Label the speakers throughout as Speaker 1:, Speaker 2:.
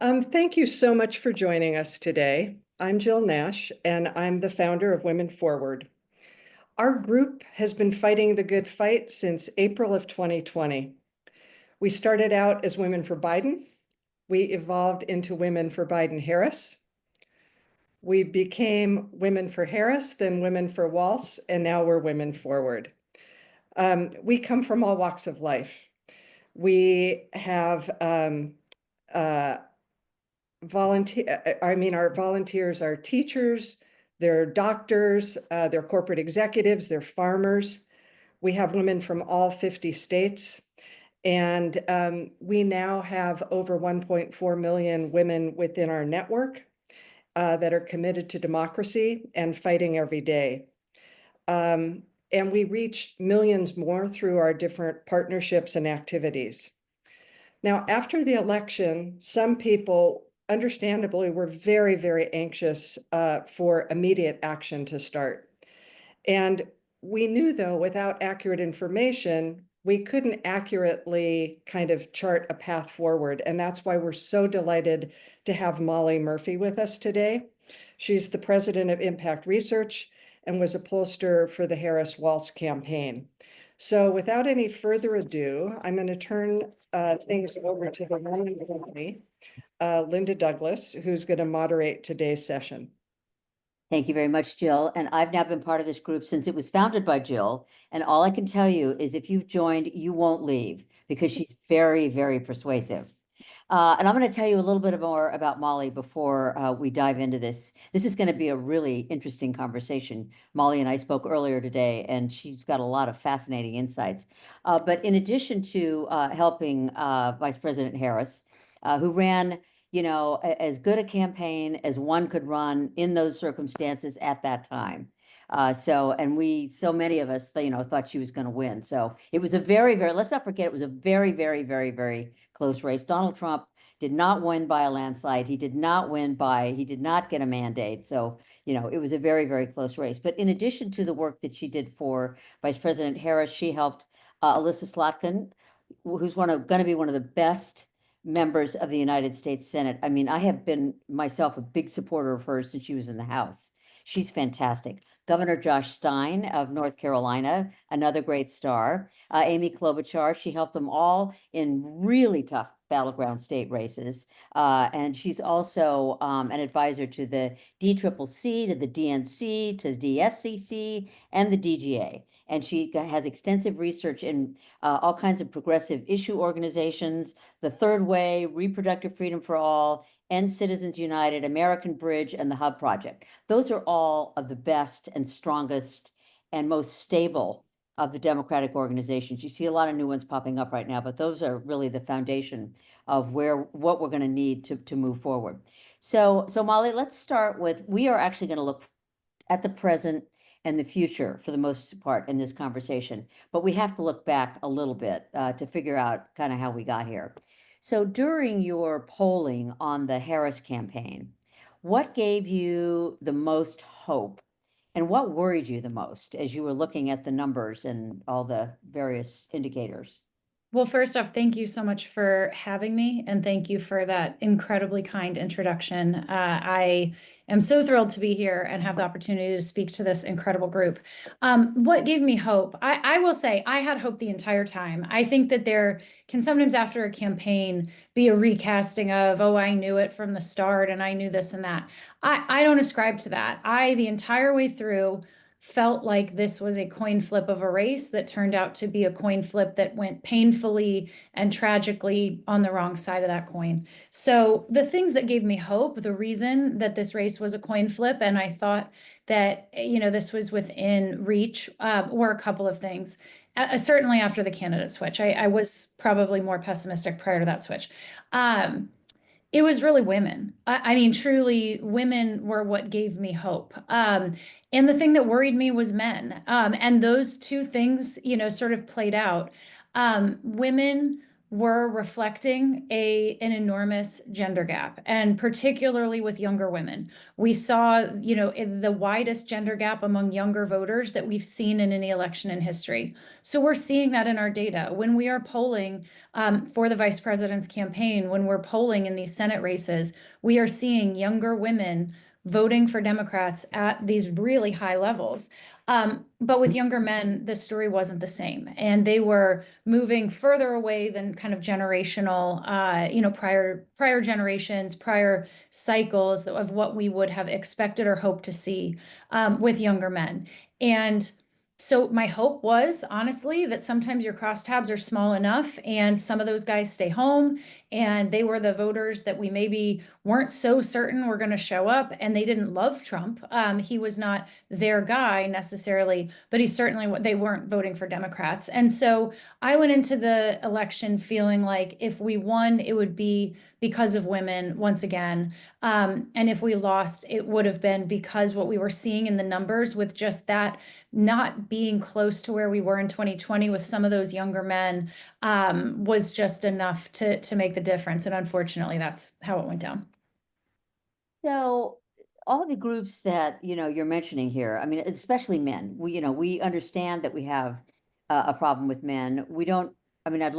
Speaker 1: Thank you so much for joining us today. I'm Jill Nash, and I'm the founder of Women Forward. Our group has been fighting the good fight since April of 2020. We started out as Women for Biden. We evolved into Women for Biden-Harris. We became Women for Harris, then Women for Walz, and now we're Women Forward. We come from all walks of life. We have our volunteers are teachers, they're doctors, they're corporate executives, they're farmers. We have women from all 50 states. And we now have over 1.4 million women within our network that are committed to democracy and fighting every day. And we reach millions more through our different partnerships and activities. Now, after the election, some people understandably were very, very anxious for immediate action to start. And we knew, though, without accurate information, we couldn't accurately kind of chart a path forward. And that's why we're so delighted to have Molly Murphy with us today. She's the president of Impact Research and was a pollster for the Harris-Walz campaign. So without any further ado, I'm going to turn things over to the one and only Linda Douglas, who's going to moderate today's session.
Speaker 2: Thank you very much, Jill. And I've now been part of this group since it was founded by Jill. And all I can tell you is if you've joined, you won't leave because she's very, very persuasive. And I'm going to tell you a little bit more about Molly before we dive into this. This is going to be a really interesting conversation. Molly and I spoke earlier today, and she's got a lot of fascinating insights. But in addition to helping Vice President Harris, who ran as good a campaign as one could run in those circumstances at that time. So many of us, thought she was going to win. So it was a very, very, let's not forget, it was a very, very, very, very close race. Donald Trump did not win by a landslide. He did not get a mandate. So, it was a very, very close race. But in addition to the work that she did for Vice President Harris, she helped Alyssa Slotkin, who's going to be one of the best members of the United States Senate. I mean, I have been myself a big supporter of hers since she was in the House. She's fantastic. Governor Josh Stein of North Carolina, another great star. Amy Klobuchar, she helped them all in really tough battleground state races. And she's also an advisor to the DCCC, to the DNC, to the DSCC, and the DGA. And she has extensive research in all kinds of progressive issue organizations, the Third Way, Reproductive Freedom for All, End Citizens United, American Bridge, and the Hub Project. Those are all of the best and strongest and most stable of the democratic organizations. You see a lot of new ones popping up right now, but those are really the foundation of what we're going to need to move forward. So Molly, let's start with, we are actually going to look at the present and the future for the most part in this conversation, but we have to look back a little bit to figure out kind of how we got here. So during your polling on the Harris campaign, what gave you the most hope and what worried you the most as you were looking at the numbers and all the various indicators?
Speaker 3: Well, first off, thank you so much for having me, and thank you for that incredibly kind introduction. I am so thrilled to be here and have the opportunity to speak to this incredible group. What gave me hope? I will say I had hope the entire time. I think that there can sometimes, after a campaign, be a recasting of, oh, I knew it from the start and I knew this and that. I don't ascribe to that. The entire way through, felt like this was a coin flip of a race that turned out to be a coin flip that went painfully and tragically on the wrong side of that coin. So the things that gave me hope, the reason that this race was a coin flip, and I thought that, this was within reach, were a couple of things. Certainly after the candidate switch, I was probably more pessimistic prior to that switch. It was really women. I mean, truly, women were what gave me hope. And the thing that worried me was men. And those two things, sort of played out. Women were reflecting an enormous gender gap, and particularly with younger women. We saw, the widest gender gap among younger voters that we've seen in any election in history. So we're seeing that in our data. When we are polling for the vice president's campaign, when we're polling in these Senate races, we are seeing younger women voting for Democrats at these really high levels. But with younger men, the story wasn't the same. And they were moving further away than kind of generational, prior generations, prior cycles of what we would have expected or hoped to see with younger men. And so my hope was, honestly, that sometimes your crosstabs are small enough and some of those guys stay home, and they were the voters that we maybe weren't so certain were going to show up, and they didn't love Trump. He was not their guy necessarily, but they weren't voting for Democrats. And so I went into the election feeling like if we won, it would be because of women once again. And if we lost, it would have been because what we were seeing in the numbers with just that not being close to where we were in 2020 with some of those younger men was just enough to make the difference. And unfortunately, that's how it went down.
Speaker 2: So all the groups that, you're mentioning here, I mean, especially men, we understand that we have a problem with men. We don't, I mean, I'd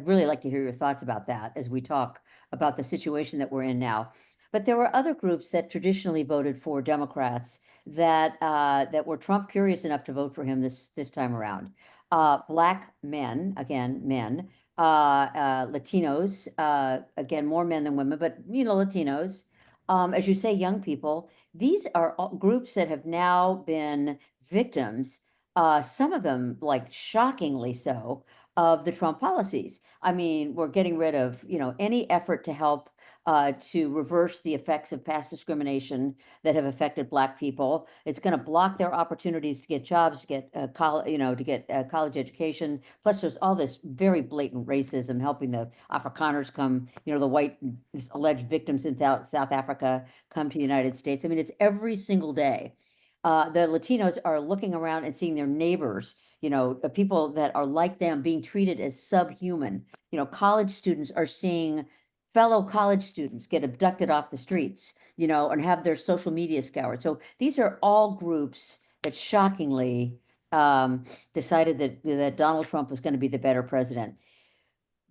Speaker 2: really like to hear your thoughts about that as we talk about the situation that we're in now. But there were other groups that traditionally voted for Democrats that were Trump curious enough to vote for him this time around. Black men, again, men, Latinos, again, more men than women, but Latinos. As you say, young people, these are all groups that have now been victims, some of them like shockingly so, of the Trump policies. I mean, we're getting rid of, any effort to help to reverse the effects of past discrimination that have affected Black people. It's going to block their opportunities to get jobs, to get college education. Plus, there's all this very blatant racism helping the Afrikaners come, the white alleged victims in South Africa come to the United States. I mean, it's every single day. The Latinos are looking around and seeing their neighbors, people that are like them being treated as subhuman. College students are seeing fellow college students get abducted off the streets, and have their social media scoured. So these are all groups that shockingly decided that Donald Trump was going to be the better president.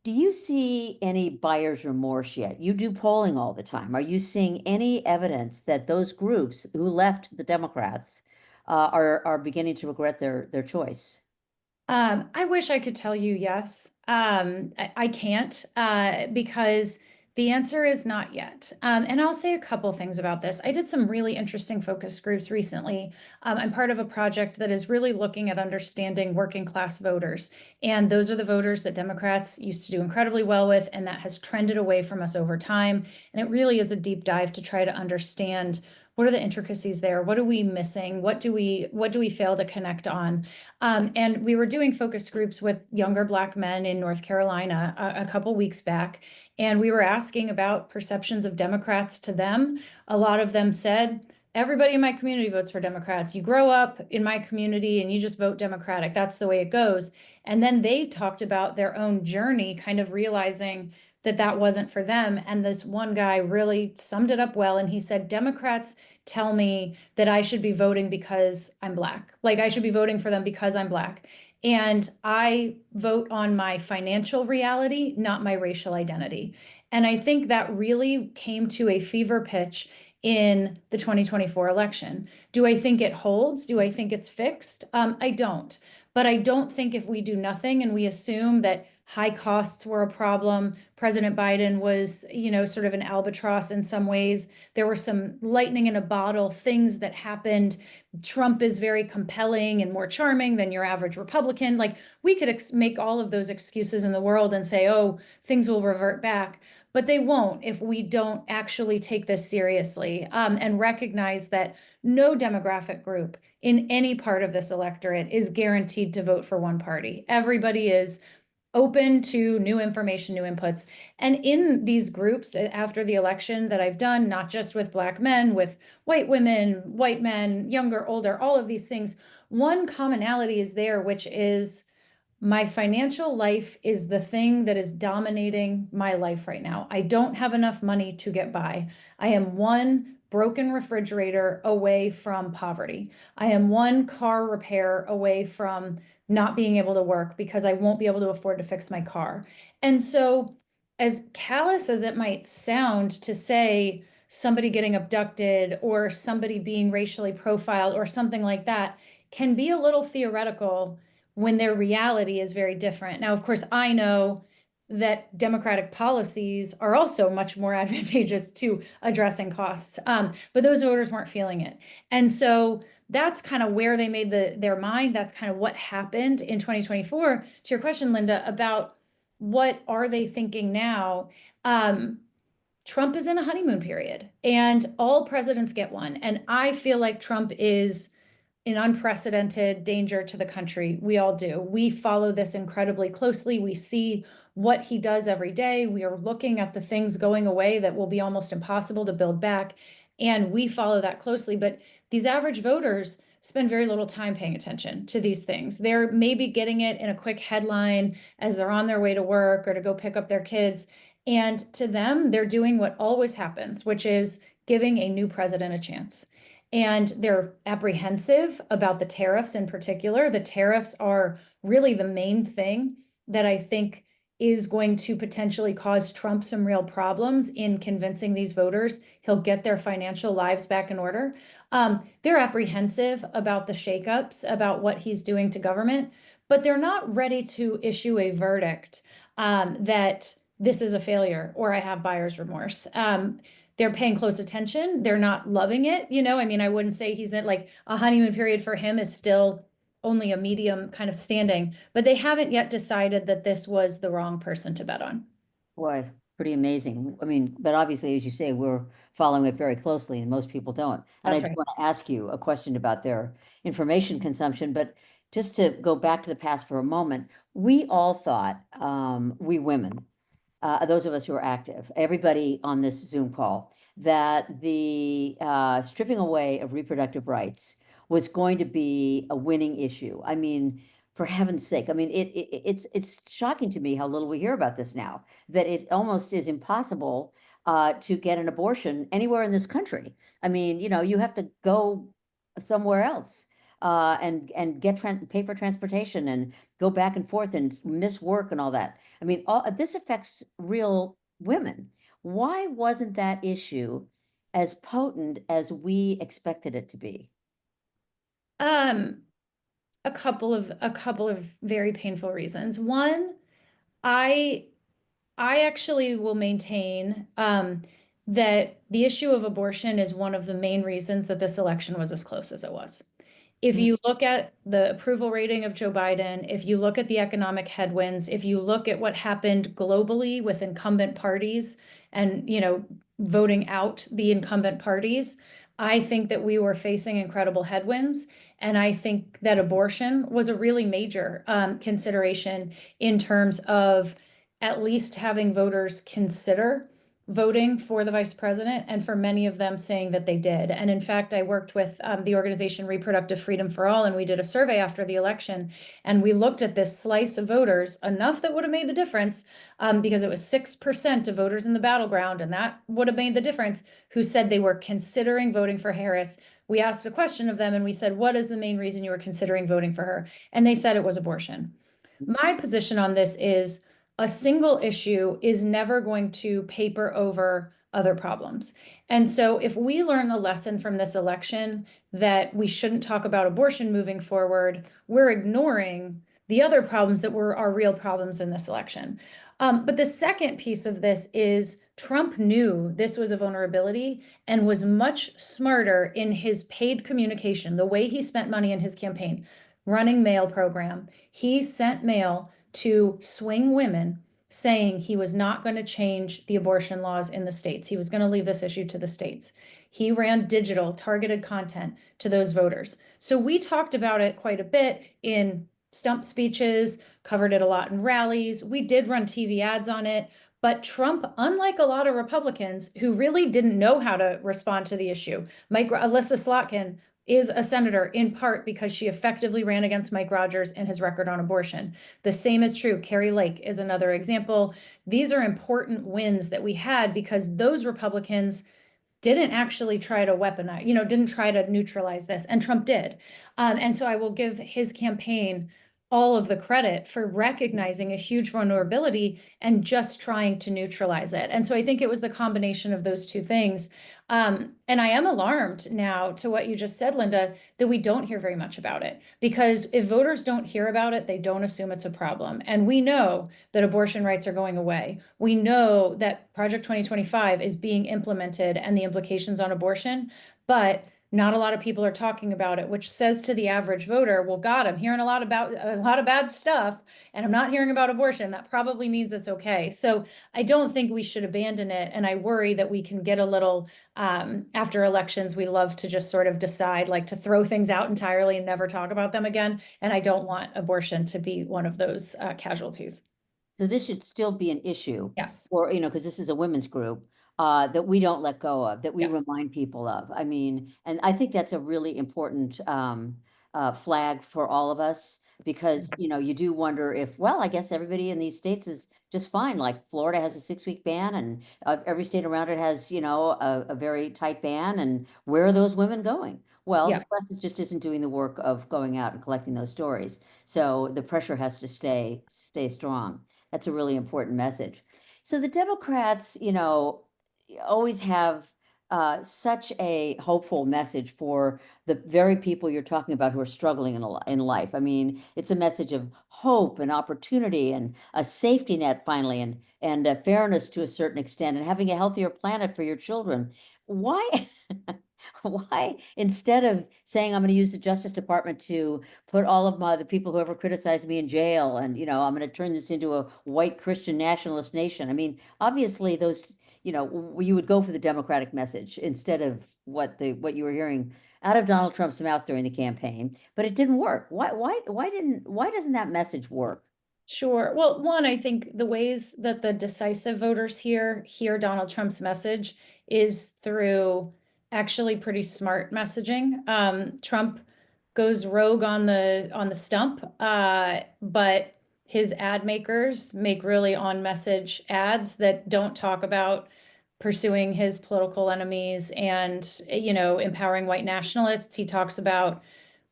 Speaker 2: Do you see any buyer's remorse yet? You do polling all the time. Are you seeing any evidence that those groups who left the Democrats are beginning to regret their choice?
Speaker 3: I wish I could tell you yes. I can't because the answer is not yet. And I'll say a couple things about this. I did some really interesting focus groups recently. I'm part of a project that is really looking at understanding working class voters. And those are the voters that Democrats used to do incredibly well with, and that has trended away from us over time. And it really is a deep dive to try to understand what are the intricacies there? What are we missing? What do we fail to connect on? And we were doing focus groups with younger Black men in North Carolina a couple weeks back, and we were asking about perceptions of Democrats to them. A lot of them said, everybody in my community votes for Democrats. You grow up in my community and you just vote Democratic. That's the way it goes. And then they talked about their own journey, kind of realizing that that wasn't for them. And this one guy really summed it up well. And he said, Democrats tell me that I should be voting because I'm Black. Like I should be voting for them because I'm Black. And I vote on my financial reality, not my racial identity. And I think that really came to a fever pitch in the 2024 election. Do I think it holds? Do I think it's fixed? I don't. But I don't think if we do nothing and we assume that high costs were a problem, President Biden was, sort of an albatross in some ways. There were some lightning in a bottle things that happened. Trump is very compelling and more charming than your average Republican. Like we could make all of those excuses in the world and say, oh, things will revert back. But they won't if we don't actually take this seriously and recognize that no demographic group in any part of this electorate is guaranteed to vote for one party. Everybody is open to new information, new inputs. And in these groups after the election that I've done, not just with Black men, with white women, white men, younger, older, all of these things, one commonality is there, which is my financial life is the thing that is dominating my life right now. I don't have enough money to get by. I am one broken refrigerator away from poverty. I am one car repair away from not being able to work because I won't be able to afford to fix my car. And so, as callous as it might sound to say somebody getting abducted or somebody being racially profiled or something like that can be a little theoretical when their reality is very different. Now, of course, I know that Democratic policies are also much more advantageous to addressing costs, but those voters weren't feeling it. And so that's kind of where they made their mind. That's kind of what happened in 2024. To your question, Linda, about what are they thinking now? Trump is in a honeymoon period, and all presidents get one. And I feel like Trump is an unprecedented danger to the country. We all do. We follow this incredibly closely. We see what he does every day. We are looking at the things going away that will be almost impossible to build back. And we follow that closely. But these average voters spend very little time paying attention to these things. They're maybe getting it in a quick headline as they're on their way to work or to go pick up their kids. And to them, they're doing what always happens, which is giving a new president a chance. And they're apprehensive about the tariffs in particular. The tariffs are really the main thing that I think is going to potentially cause Trump some real problems in convincing these voters he'll get their financial lives back in order. They're apprehensive about the shakeups, about what he's doing to government, but they're not ready to issue a verdict that this is a failure or I have buyer's remorse. They're paying close attention. They're not loving it. I mean, I wouldn't say he's in like a honeymoon period for him is still only a medium kind of standing, but they haven't yet decided that this was the wrong person to bet on.
Speaker 2: Boy, pretty amazing. I mean, but obviously, as you say, we're following it very closely and most people don't. And I
Speaker 3: That's
Speaker 2: do
Speaker 3: right.
Speaker 2: want to ask you a question about their information consumption, but just to go back to the past for a moment, we all thought, we women, those of us who are active, everybody on this Zoom call, that the stripping away of reproductive rights was going to be a winning issue. I mean, for heaven's sake, I mean, it's shocking to me how little we hear about this now, that it almost is impossible to get an abortion anywhere in this country. I mean, you have to go somewhere else and get pay for transportation and go back and forth and miss work and all that. I mean, this affects real women. Why wasn't that issue as potent as we expected it to be?
Speaker 3: Um, a couple of very painful reasons. One, I I actually will maintain that the issue of abortion is one of the main reasons that this election was as close as it was. If
Speaker 2: Mm.
Speaker 3: you look at the approval rating of Joe Biden, if you look at the economic headwinds, if you look at what happened globally with incumbent parties and, voting out the incumbent parties, I think that we were facing incredible headwinds. And I think that abortion was a really major consideration in terms of at least having voters consider voting for the vice president, and for many of them saying that they did. And in fact, I worked with the organization Reproductive Freedom for All, and we did a survey after the election, and we looked at this slice of voters, enough that would have made the difference, because it was 6% of voters in the battleground, and that would have made the difference, who said they were considering voting for Harris. We asked a question of them, and we said, what is the main reason you were considering voting for her? And they said it was abortion. My position on this is a single issue is never going to paper over other problems. And so if we learn the lesson from this election that we shouldn't talk about abortion moving forward, we're ignoring the other problems that were our real problems in this election. But the second piece of this is Trump knew this was a vulnerability and was much smarter in his paid communication, the way he spent money in his campaign, running mail program. He sent mail to swing women saying he was not going to change the abortion laws in the states. He was going to leave this issue to the states. He ran digital targeted content to those voters. So we talked about it quite a bit in stump speeches, covered it a lot in rallies. We did run TV ads on it. But Trump, unlike a lot of Republicans who really didn't know how to respond to the issue, Alyssa Slotkin is a senator in part because she effectively ran against Mike Rogers and his record on abortion. The same is true. Carrie Lake is another example. These are important wins that we had because those Republicans didn't actually try to weaponize, didn't try to neutralize this, and Trump did. And so I will give his campaign all of the credit for recognizing a huge vulnerability and just trying to neutralize it. And so I think it was the combination of those two things. And I am alarmed now to what you just said, Linda, that we don't hear very much about it. Because if voters don't hear about it, they don't assume it's a problem. And we know that abortion rights are going away. We know that Project 2025 is being implemented and the implications on abortion, but not a lot of people are talking about it, which says to the average voter, well, God, I'm hearing a lot of bad stuff and I'm not hearing about abortion. That probably means it's okay. So I don't think we should abandon it. And I worry that we can get a little, after elections, we love to just sort of decide like to throw things out entirely and never talk about them again. And I don't want abortion to be one of those casualties.
Speaker 2: So this should still be an issue.
Speaker 3: Yes.
Speaker 2: Or, because this is a women's group, that we don't let go of, that we
Speaker 3: Yes.
Speaker 2: remind people of. I mean, and I think that's a really important flag for all of us, because, you do wonder if, well, I guess everybody in these states is just fine. Like Florida has a 6-week ban, and every state around it has, a very tight ban. And where are those women going? Well,
Speaker 3: Yeah.
Speaker 2: the press just isn't doing the work of going out and collecting those stories. So the pressure has to stay strong. That's a really important message. So the Democrats, always have such a hopeful message for the very people you're talking about who are struggling in life. I mean, it's a message of hope and opportunity and a safety net finally, and fairness to a certain extent, and having a healthier planet for your children. Why? Why, instead of saying I'm going to use the Justice Department to put all of the people who ever criticized me in jail, and I'm going to turn this into a white Christian nationalist nation? I mean, obviously those, you would go for the Democratic message instead of what you were hearing out of Donald Trump's mouth during the campaign, but it didn't work. Why doesn't that message work?
Speaker 3: Sure. Well, one, I think the ways that the decisive voters hear Donald Trump's message is through actually pretty smart messaging. Trump goes rogue on the stump, but his ad makers make really on message ads that don't talk about pursuing his political enemies and empowering white nationalists. He talks about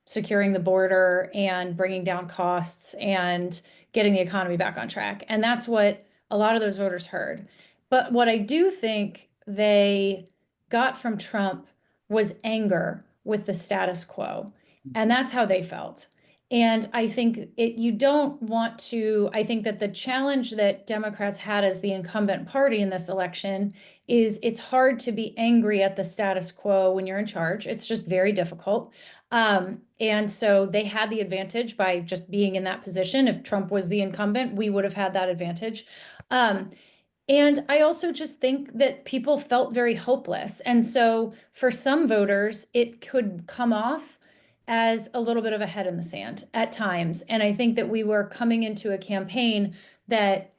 Speaker 3: securing the border and bringing down costs and getting the economy back on track. And that's what a lot of those voters heard. But what I do think they got from Trump was anger with the status quo. And that's how they felt. And I think you don't want to, I think that the challenge that Democrats had as the incumbent party in this election is it's hard to be angry at the status quo when you're in charge. It's just very difficult. And so they had the advantage by just being in that position. If Trump was the incumbent, we would have had that advantage. And I also just think that people felt very hopeless. And so for some voters, it could come off as a little bit of a head in the sand at times. And I think that we were coming into a campaign that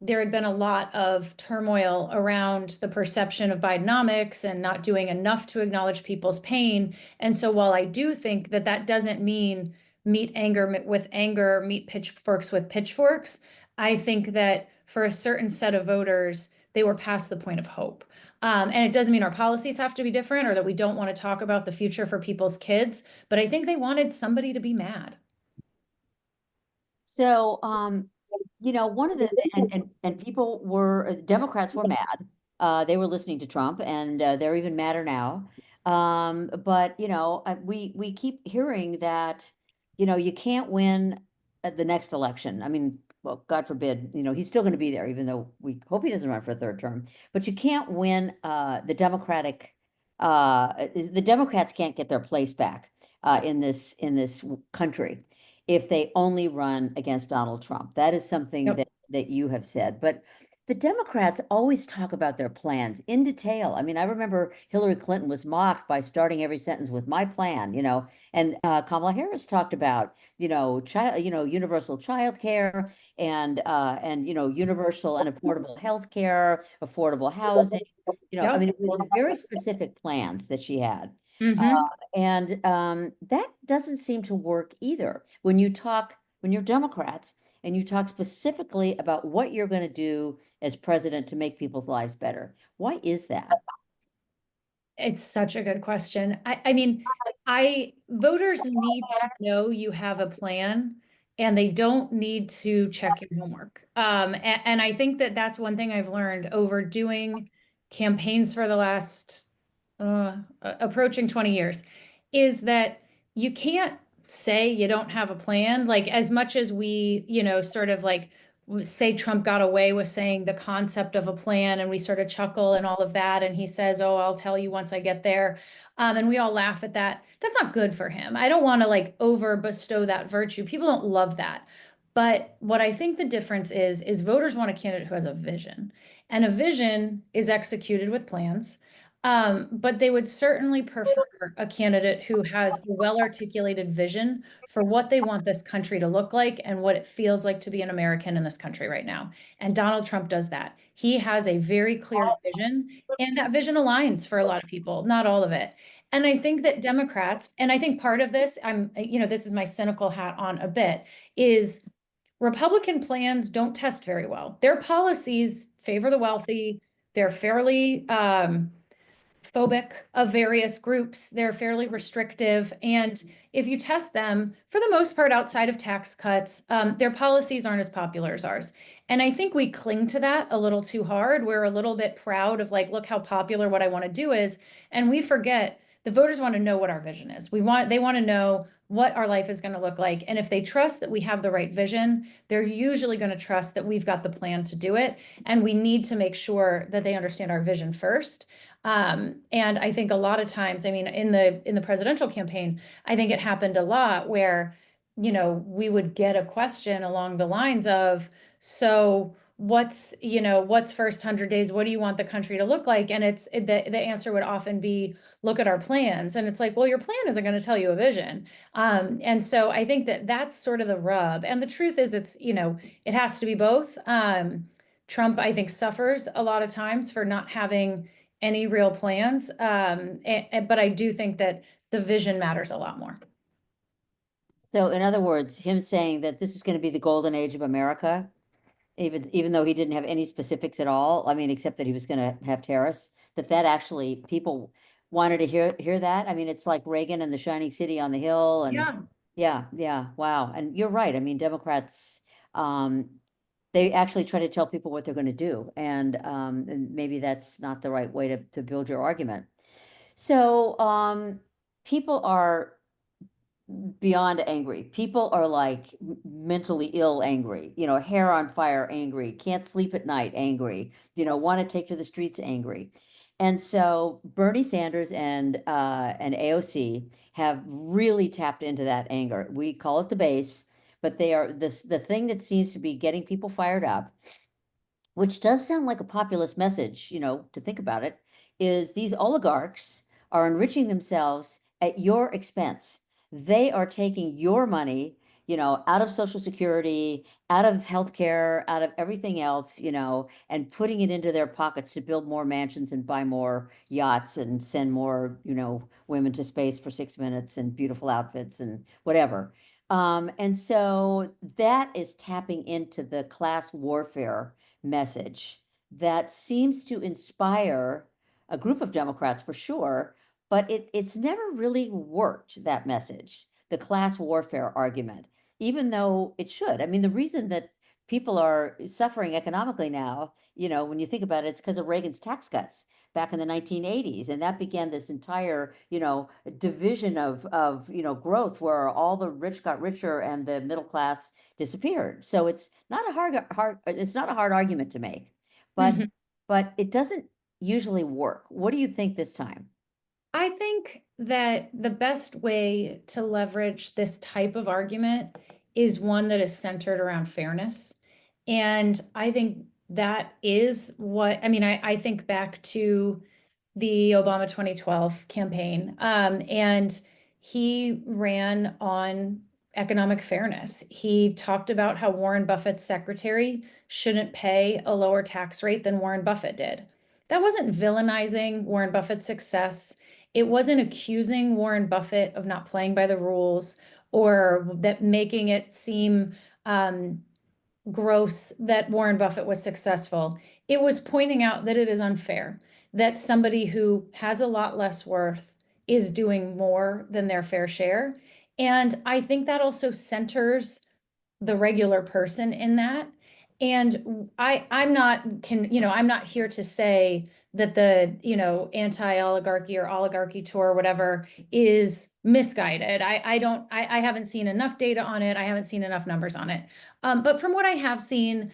Speaker 3: there had been a lot of turmoil around the perception of Bidenomics and not doing enough to acknowledge people's pain. And so while I do think that that doesn't mean meet anger with anger, meet pitchforks with pitchforks, I think that for a certain set of voters, they were past the point of hope. And it doesn't mean our policies have to be different or that we don't want to talk about the future for people's kids, but I think they wanted somebody to be mad.
Speaker 2: So, one of the and people Democrats were mad. They were listening to Trump, and they're even madder now. But we keep hearing that you can't win at the next election. I mean, well, God forbid, he's still going to be there, even though we hope he doesn't run for a third term. But you can't win the Democrats can't get their place back in this country if they only run against Donald Trump. That is something
Speaker 3: Yep.
Speaker 2: that you have said. But the Democrats always talk about their plans in detail. I mean, I remember Hillary Clinton was mocked by starting every sentence with "my plan," and Kamala Harris talked about, universal child care and universal and affordable health care, affordable housing. I
Speaker 3: Yep.
Speaker 2: mean, it was very specific plans that she had.
Speaker 3: Mhm.
Speaker 2: And that doesn't seem to work either. When you're Democrats and you talk specifically about what you're going to do as president to make people's lives better. Why is that?
Speaker 3: It's such a good question. I mean, voters need to know you have a plan and they don't need to check your homework. And I think that that's one thing I've learned over doing campaigns for the last approaching 20 years is that you can't say you don't have a plan. Like as much as we, sort of like say Trump got away with saying the concept of a plan and we sort of chuckle and all of that. And he says, oh, I'll tell you once I get there. And we all laugh at that. That's not good for him. I don't want to like over bestow that virtue. People don't love that. But what I think the difference is voters want a candidate who has a vision. And a vision is executed with plans. But they would certainly prefer a candidate who has a well-articulated vision for what they want this country to look like and what it feels like to be an American in this country right now. And Donald Trump does that. He has a very clear vision, and that vision aligns for a lot of people, not all of it. And I think that Democrats, and I think part of this, this is my cynical hat on a bit, is Republican plans don't test very well. Their policies favor the wealthy. They're fairly phobic of various groups. They're fairly restrictive. And if you test them, for the most part, outside of tax cuts, their policies aren't as popular as ours. And I think we cling to that a little too hard. We're a little bit proud of like, look how popular what I want to do is. And we forget the voters want to know what our vision is. They want to know what our life is going to look like. And if they trust that we have the right vision, they're usually going to trust that we've got the plan to do it. And we need to make sure that they understand our vision first. And I think a lot of times, I mean, in the presidential campaign, I think it happened a lot where, we would get a question along the lines of, so what's first 100 days? What do you want the country to look like? And the answer would often be, look at our plans. And it's like, well, your plan isn't going to tell you a vision. And so I think that that's sort of the rub. And the truth is it has to be both. Trump, I think, suffers a lot of times for not having any real plans. But I do think that the vision matters a lot more.
Speaker 2: So in other words, him saying that this is going to be the golden age of America, even though he didn't have any specifics at all, I mean, except that he was going to have tariffs, that actually people wanted to hear that. I mean, it's like Reagan and the shining city on the hill. And yeah, wow. And you're right. I mean, Democrats, they actually try to tell people what they're going to do. And maybe that's not the right way to build your argument. So people are beyond angry. People are like mentally ill angry, hair on fire angry, can't sleep at night angry, want to take to the streets angry. And so Bernie Sanders and AOC have really tapped into that anger. We call it the base, but they are the thing that seems to be getting people fired up, which does sound like a populist message, to think about it, is these oligarchs are enriching themselves at your expense. They are taking your money, out of Social Security, out of healthcare, out of everything else, and putting it into their pockets to build more mansions and buy more yachts and send more, women to space for 6 minutes and beautiful outfits and whatever. And so that is tapping into the class warfare message that seems to inspire a group of Democrats for sure, but it's never really worked, that message, the class warfare argument, even though it should. I mean, the reason that people are suffering economically now, when you think about it, it's because of Reagan's tax cuts back in the 1980s. And that began this entire, division of growth where all the rich got richer and the middle class disappeared. So it's not a hard argument to make, but
Speaker 3: Mhm.
Speaker 2: but it doesn't usually work. What do you think this time?
Speaker 3: I think that the best way to leverage this type of argument is one that is centered around fairness. And I think that is what, I mean, I think back to the Obama 2012 campaign, and he ran on economic fairness. He talked about how Warren Buffett's secretary shouldn't pay a lower tax rate than Warren Buffett did. That wasn't villainizing Warren Buffett's success. It wasn't accusing Warren Buffett of not playing by the rules or that making it seem gross that Warren Buffett was successful. It was pointing out that it is unfair that somebody who has a lot less worth is doing more than their fair share. And I think that also centers the regular person in that. And I'm not here to say that the, anti-oligarchy or oligarchy tour or whatever is misguided. I haven't seen enough data on it. I haven't seen enough numbers on it. But from what I have seen,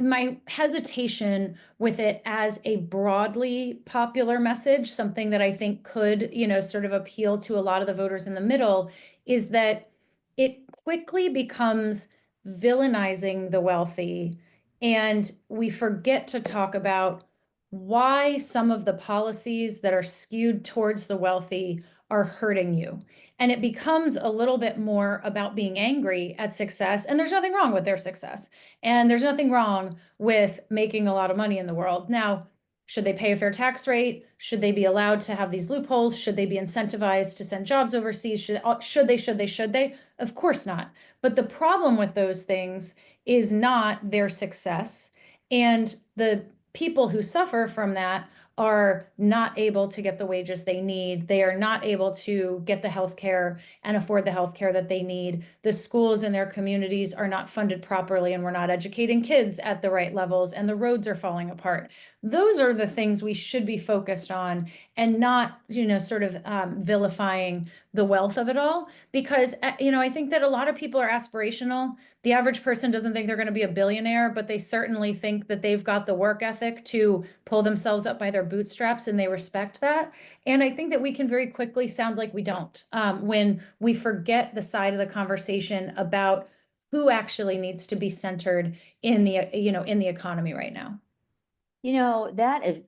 Speaker 3: my hesitation with it as a broadly popular message, something that I think could, sort of appeal to a lot of the voters in the middle, is that it quickly becomes villainizing the wealthy, and we forget to talk about why some of the policies that are skewed towards the wealthy are hurting you. And it becomes a little bit more about being angry at success. And there's nothing wrong with their success. And there's nothing wrong with making a lot of money in the world. Now, should they pay a fair tax rate? Should they be allowed to have these loopholes? Should they be incentivized to send jobs overseas? Should they? Of course not. But the problem with those things is not their success. And the people who suffer from that are not able to get the wages they need. They are not able to get the health care and afford the health care that they need. The schools in their communities are not funded properly, and we're not educating kids at the right levels, and the roads are falling apart. Those are the things we should be focused on, and not, sort of vilifying the wealth of it all. Because, I think that a lot of people are aspirational. The average person doesn't think they're going to be a billionaire, but they certainly think that they've got the work ethic to pull themselves up by their bootstraps, and they respect that. And I think that we can very quickly sound like we don't, when we forget the side of the conversation about who actually needs to be centered in the economy right now.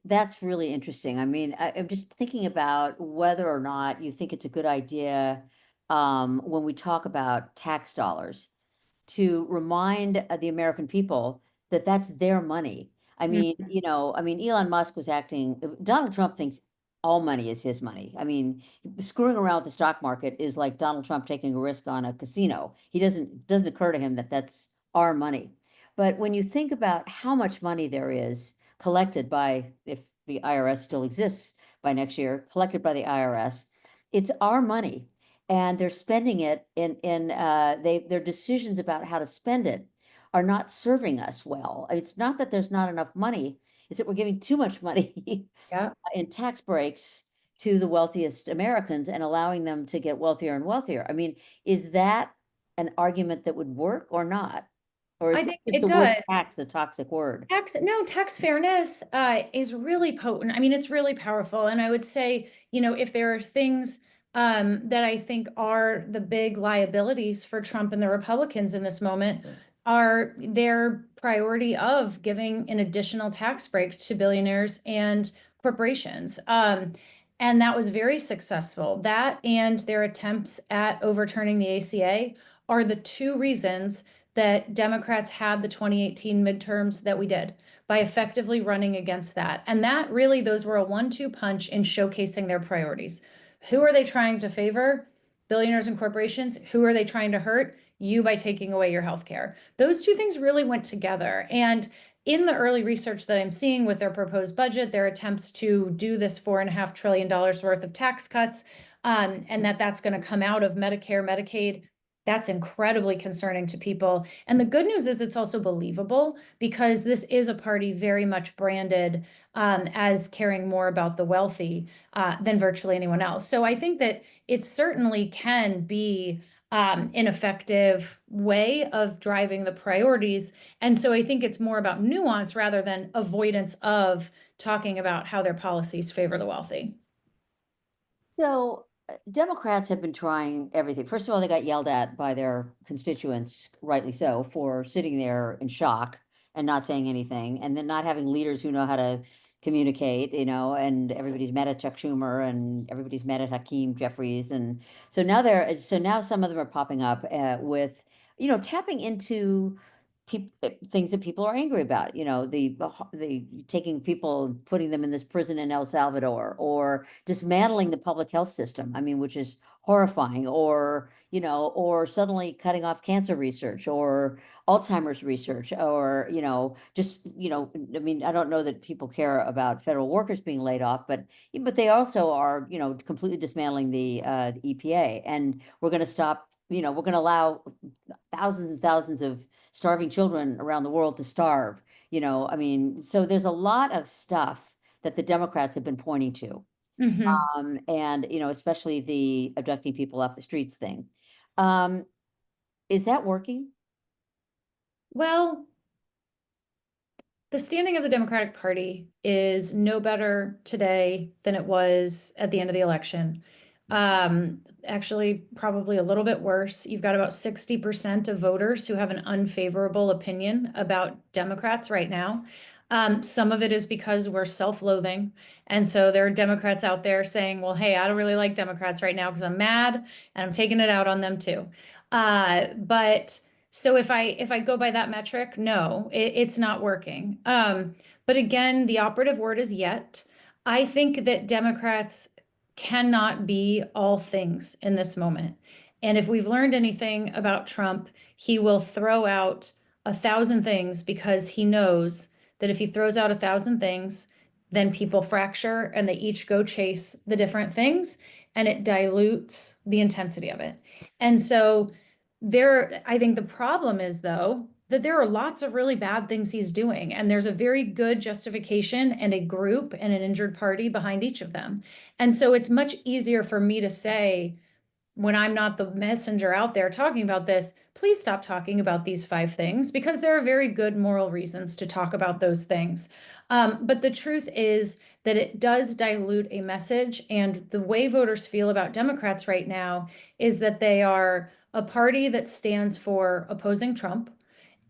Speaker 2: That's really interesting. I mean, I'm just thinking about whether or not you think it's a good idea, when we talk about tax dollars, to remind the American people that that's their money. Elon Musk was acting, Donald Trump thinks all money is his money. I mean, screwing around with the stock market is like Donald Trump taking a risk on a casino. He doesn't occur to him that that's our money. But when you think about how much money there is collected by, if the IRS still exists by next year, collected by the IRS, it's our money. And they're spending it their decisions about how to spend it are not serving us well. It's not that there's not enough money, it's that we're giving too much money
Speaker 3: Yeah.
Speaker 2: in tax breaks to the wealthiest Americans and allowing them to get wealthier and wealthier. I mean, is that an argument that would work or not? Or
Speaker 3: I
Speaker 2: is
Speaker 3: think
Speaker 2: just
Speaker 3: it
Speaker 2: the word
Speaker 3: does.
Speaker 2: tax a toxic word?
Speaker 3: Tax fairness is really potent. I mean, it's really powerful. And I would say, if there are things that I think are the big liabilities for Trump and the Republicans in this moment, are their priority of giving an additional tax break to billionaires and corporations. And that was very successful. That and their attempts at overturning the ACA are the two reasons that Democrats had the 2018 midterms that we did, by effectively running against that. And those were a 1-2 punch in showcasing their priorities. Who are they trying to favor? Billionaires and corporations. Who are they trying to hurt? You, by taking away your health care. Those two things really went together. And in the early research that I'm seeing with their proposed budget, their attempts to do this $4.5 trillion worth of tax cuts, and that's going to come out of Medicare, Medicaid, that's incredibly concerning to people. And the good news is it's also believable, because this is a party very much branded as caring more about the wealthy than virtually anyone else. So I think that it certainly can be an effective way of driving the priorities. And so I think it's more about nuance rather than avoidance of talking about how their policies favor the wealthy.
Speaker 2: So Democrats have been trying everything. First of all, they got yelled at by their constituents, rightly so, for sitting there in shock and not saying anything, and then not having leaders who know how to communicate, and everybody's mad at Chuck Schumer and everybody's mad at Hakeem Jeffries. And so now some of them are popping up with, tapping into things that people are angry about, the taking people and putting them in this prison in El Salvador, or dismantling the public health system, I mean, which is horrifying, or suddenly cutting off cancer research or Alzheimer's research, or, I mean, I don't know that people care about federal workers being laid off, but they also are, completely dismantling the EPA, and we're going to stop, we're going to allow thousands and thousands of starving children around the world to starve, I mean, so there's a lot of stuff that the Democrats have been pointing to.
Speaker 3: Mhm.
Speaker 2: And, especially the abducting people off the streets thing. Is that working?
Speaker 3: Well, the standing of the Democratic Party is no better today than it was at the end of the election. Actually, probably a little bit worse. You've got about 60% of voters who have an unfavorable opinion about Democrats right now. Some of it is because we're self-loathing. And so there are Democrats out there saying, well, hey, I don't really like Democrats right now because I'm mad and I'm taking it out on them too. But so if I go by that metric, no, it's not working. But again, the operative word is yet. I think that Democrats cannot be all things in this moment. And if we've learned anything about Trump, he will throw out 1,000 things because he knows that if he throws out 1,000 things, then people fracture and they each go chase the different things, and it dilutes the intensity of it. And so I think the problem is, though, that there are lots of really bad things he's doing, and there's a very good justification and a group and an injured party behind each of them. And so it's much easier for me to say, when I'm not the messenger out there talking about this, please stop talking about these 5 things, because there are very good moral reasons to talk about those things. But the truth is that it does dilute a message. And the way voters feel about Democrats right now is that they are a party that stands for opposing Trump,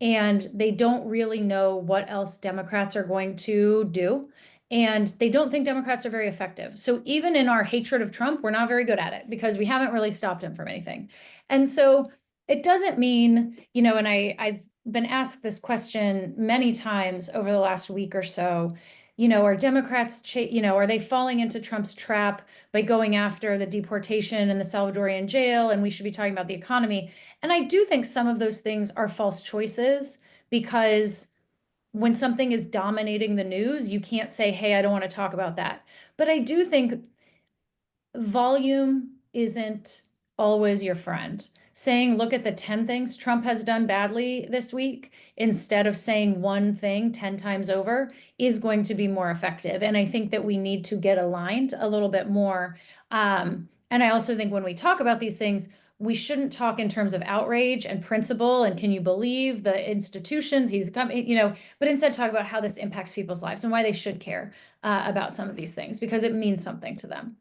Speaker 3: and they don't really know what else Democrats are going to do. And they don't think Democrats are very effective. So even in our hatred of Trump, we're not very good at it because we haven't really stopped him from anything. And so it doesn't mean, and I've been asked this question many times over the last week or so, are Democrats, are they falling into Trump's trap by going after the deportation and the Salvadorian jail? And we should be talking about the economy. And I do think some of those things are false choices, because when something is dominating the news, you can't say, hey, I don't want to talk about that. But I do think volume isn't always your friend. Saying, look at the 10 things Trump has done badly this week, instead of saying one thing 10 times over, is going to be more effective. And I think that we need to get aligned a little bit more. And I also think when we talk about these things, we shouldn't talk in terms of outrage and principle and can you believe the institutions he's coming, but instead talk about how this impacts people's lives and why they should care about some of these things, because it means something to them.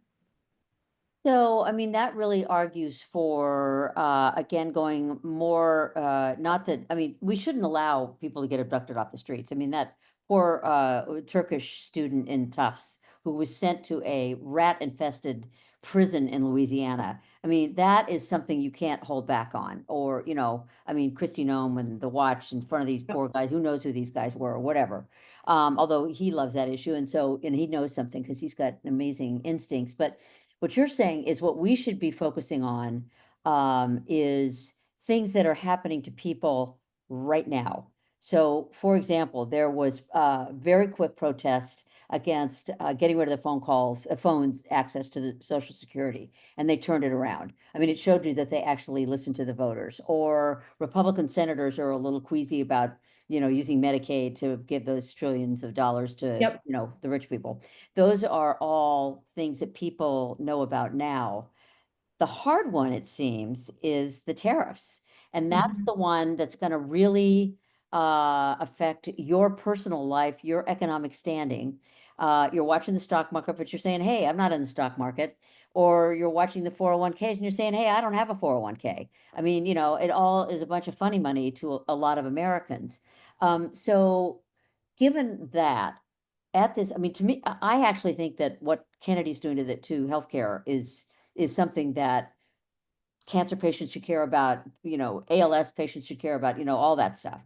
Speaker 2: So, I mean, that really argues for, again, going more, not that, I mean, we shouldn't allow people to get abducted off the streets. I mean, that poor Turkish student in Tufts who was sent to a rat-infested prison in Louisiana. I mean, that is something you can't hold back on. Or, I mean, Kristi Noem and the watch in front of these poor guys, who knows who these guys were or whatever. Although he loves that issue. And he knows something because he's got amazing instincts. But what you're saying is what we should be focusing on, is things that are happening to people right now. So, for example, there was a very quick protest against getting rid of the phones access to the Social Security, and they turned it around. I mean, it showed you that they actually listened to the voters. Or Republican senators are a little queasy about, using Medicaid to give those trillions of dollars to,
Speaker 3: Yep.
Speaker 2: the rich people. Those are all things that people know about now. The hard one, it seems, is the tariffs. And that's
Speaker 3: Mhm.
Speaker 2: the one that's going to really affect your personal life, your economic standing. You're watching the stock market, but you're saying, hey, I'm not in the stock market. Or you're watching the 401ks and you're saying, hey, I don't have a 401k. I mean, it all is a bunch of funny money to a lot of Americans. So given that, at this, I mean, to me, I actually think that what Kennedy's doing to healthcare is something that cancer patients should care about, ALS patients should care about, all that stuff.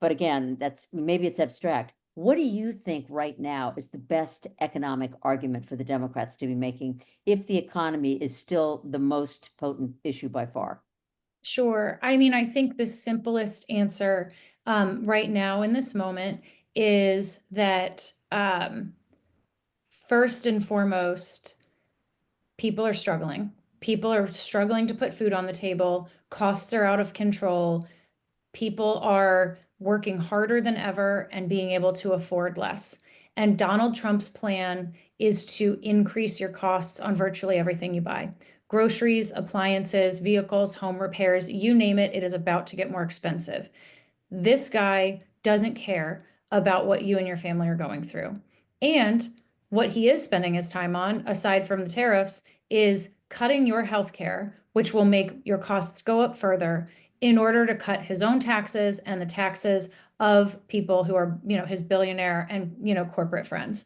Speaker 2: but again, maybe it's abstract. What do you think right now is the best economic argument for the Democrats to be making if the economy is still the most potent issue by far?
Speaker 3: Sure. I mean, I think the simplest answer right now in this moment is that first and foremost, people are struggling. People are struggling to put food on the table. Costs are out of control. People are working harder than ever and being able to afford less. And Donald Trump's plan is to increase your costs on virtually everything you buy. Groceries, appliances, vehicles, home repairs, you name it, it is about to get more expensive. This guy doesn't care about what you and your family are going through. And what he is spending his time on, aside from the tariffs, is cutting your health care, which will make your costs go up further in order to cut his own taxes and the taxes of people who are, his billionaire and, corporate friends.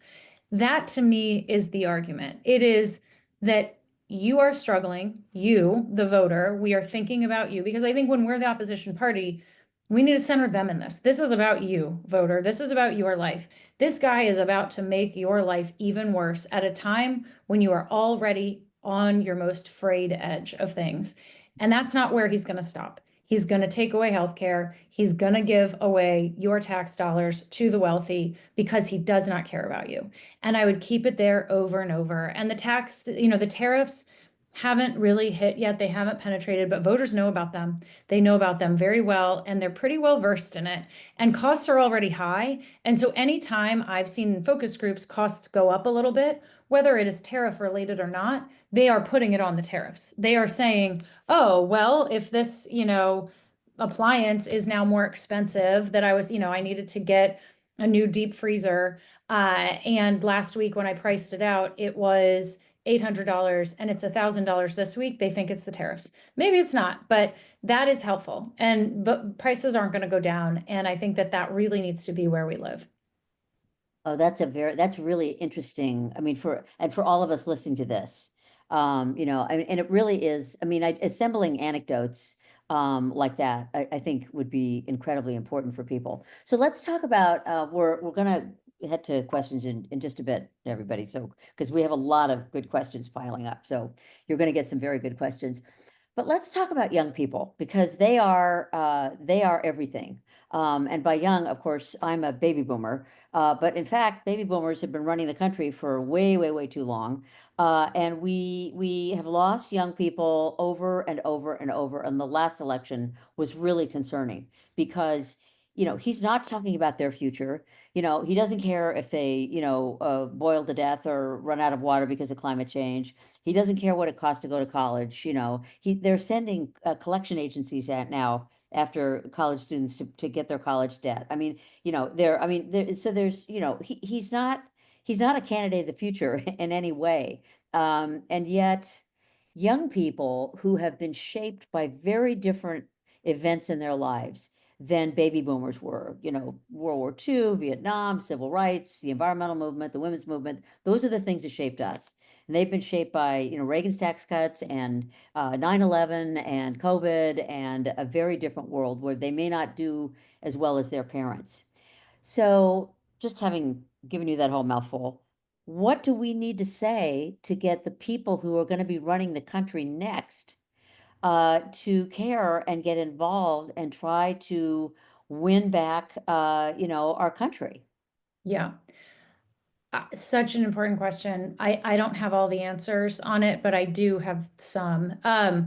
Speaker 3: That to me is the argument. It is that you are struggling, you, the voter, we are thinking about you, because I think when we're the opposition party, we need to center them in this. This is about you, voter. This is about your life. This guy is about to make your life even worse at a time when you are already on your most frayed edge of things. And that's not where he's going to stop. He's going to take away healthcare. He's going to give away your tax dollars to the wealthy because he does not care about you. And I would keep it there over and over. And the the tariffs haven't really hit yet. They haven't penetrated, but voters know about them. They know about them very well, and they're pretty well versed in it. And costs are already high. And so anytime I've seen in focus groups costs go up a little bit, whether it is tariff related or not, they are putting it on the tariffs. They are saying, oh, well, if this, appliance is now more expensive, that I needed to get a new deep freezer. And last week when I priced it out, it was $800 and it's $1,000 this week. They think it's the tariffs. Maybe it's not, but that is helpful. But prices aren't going to go down. And I think that really needs to be where we live.
Speaker 2: Oh, that's really interesting. I mean, for all of us listening to this, and it really is, I mean, assembling anecdotes like that, I think would be incredibly important for people. So let's talk about, we're gonna head to questions in just a bit, everybody. So, because we have a lot of good questions piling up. So you're gonna get some very good questions. But let's talk about young people because they are everything. And by young, of course, I'm a baby boomer. But in fact, baby boomers have been running the country for way, way, way too long. And we have lost young people over and over and over. And the last election was really concerning because, he's not talking about their future. He doesn't care if they, boil to death or run out of water because of climate change. He doesn't care what it costs to go to college. They're sending collection agencies out now after college students to get their college debt. I mean, so there's, he's not a candidate of the future in any way. And yet young people who have been shaped by very different events in their lives than baby boomers were, World War II, Vietnam, civil rights, the environmental movement, the women's movement. Those are the things that shaped us. And they've been shaped by, Reagan's tax cuts and 9/11 and COVID and a very different world where they may not do as well as their parents. So just having given you that whole mouthful, what do we need to say to get the people who are going to be running the country next to care and get involved and try to win back, our country?
Speaker 3: Yeah. Such an important question. I don't have all the answers on it, but I do have some. I